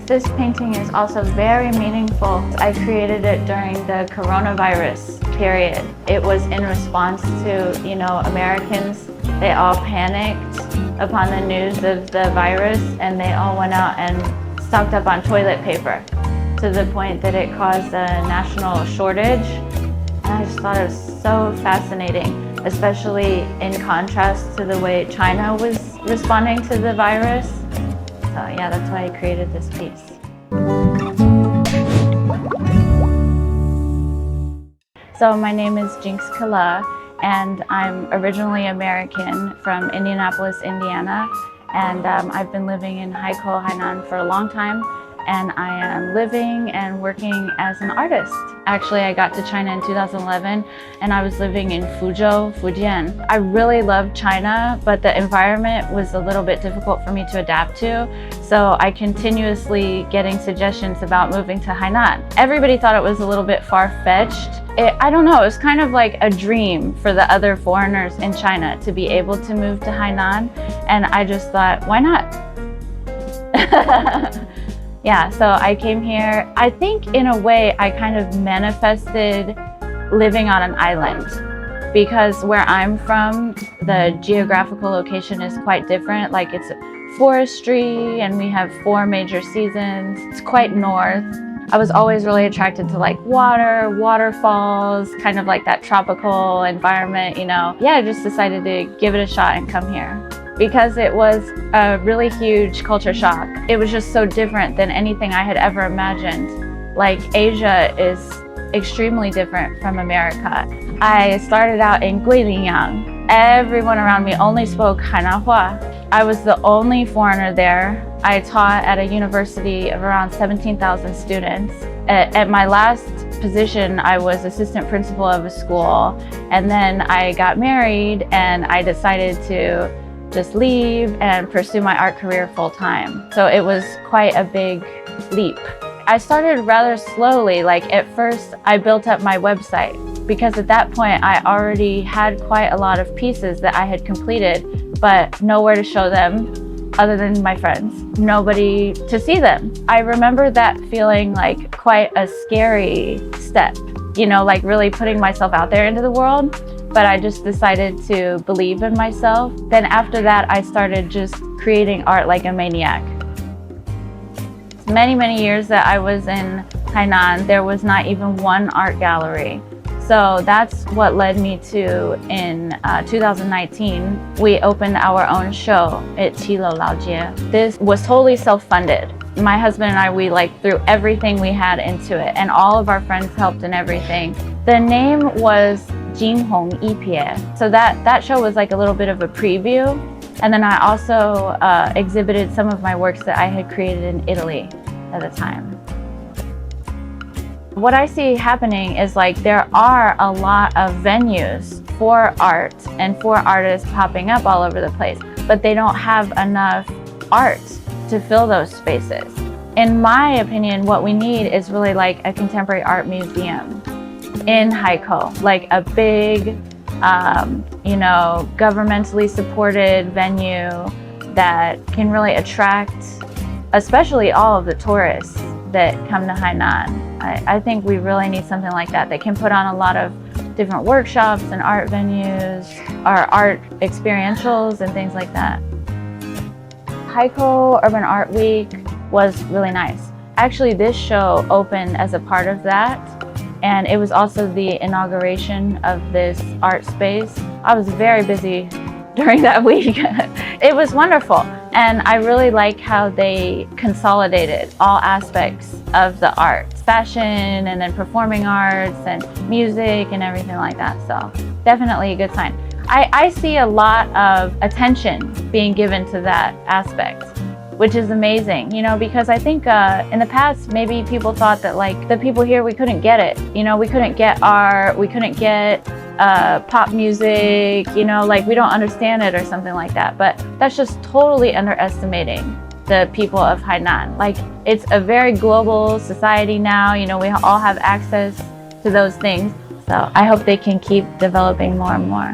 This painting is also very meaningful. I created it during the coronavirus period. It was in response to, Americans, they all panicked upon the news of the virus and they all went out and stocked up on toilet paper to the point that it caused a national shortage. And I just thought it was so fascinating, especially in contrast to the way China was responding to the virus. So yeah, that's why I created this piece. So my name is Jinx Kele, and I'm originally American from Indianapolis, Indiana. And I've been living in Haikou, Hainan for a long time. And I am living and working as an artist. Actually, I got to China in 2011 and I was living in Fuzhou, Fujian. I really loved China, but the environment was a little bit difficult for me to adapt to. So I continuously getting suggestions about moving to Hainan. Everybody thought it was a little bit far-fetched. I don't know, it was kind of like a dream for the other foreigners in China to be able to move to Hainan. And I just thought, why not? Yeah, so I came here. I think in a way I kind of manifested living on an island because where I'm from, the geographical location is quite different. Like it's forestry and we have 4 major seasons. It's quite north. I was always really attracted to like water, waterfalls, kind of like that tropical environment, Yeah, I just decided to give it a shot and come here. Because it was a really huge culture shock. It was just so different than anything I had ever imagined. Like Asia is extremely different from America. I started out in Guilin. Everyone around me only spoke Hainanhua. I was the only foreigner there. I taught at a university of around 17,000 students. At my last position, I was assistant principal of a school. And then I got married and I decided to just leave and pursue my art career full time. So it was quite a big leap. I started rather slowly. Like at first I built up my website because at that point I already had quite a lot of pieces that I had completed, but nowhere to show them other than my friends, nobody to see them. I remember that feeling like quite a scary step, like really putting myself out there into the world. But I just decided to believe in myself. Then after that, I started just creating art like a maniac. Many, many years that I was in Hainan, there was not even one art gallery. So that's what led me to, in 2019, we opened our own show at Qilo Laojie. This was totally self-funded. My husband and I, we threw everything we had into it, and all of our friends helped in everything. The name was Jinhong Yipie. So that show was like a little bit of a preview. And then I also exhibited some of my works that I had created in Italy at the time. What I see happening is there are a lot of venues for art and for artists popping up all over the place, but they don't have enough art to fill those spaces. In my opinion, what we need is really like a contemporary art museum in Haikou, like a big, governmentally supported venue that can really attract, especially all of the tourists that come to Hainan. I think we really need something like that that can put on a lot of different workshops and art venues, or art experientials and things like that. Haikou Urban Art Week was really nice. Actually, this show opened as a part of that. And it was also the inauguration of this art space. I was very busy during that week. It was wonderful. And I really like how they consolidated all aspects of the arts, fashion and then performing arts and music and everything like that. So definitely a good sign. I see a lot of attention being given to that aspect, which is amazing, because I think in the past, maybe people thought that the people here, we couldn't get it. We couldn't get art, we couldn't get pop music, we don't understand it or something like that. But that's just totally underestimating the people of Hainan. It's a very global society now, we all have access to those things. So I hope they can keep developing more and more.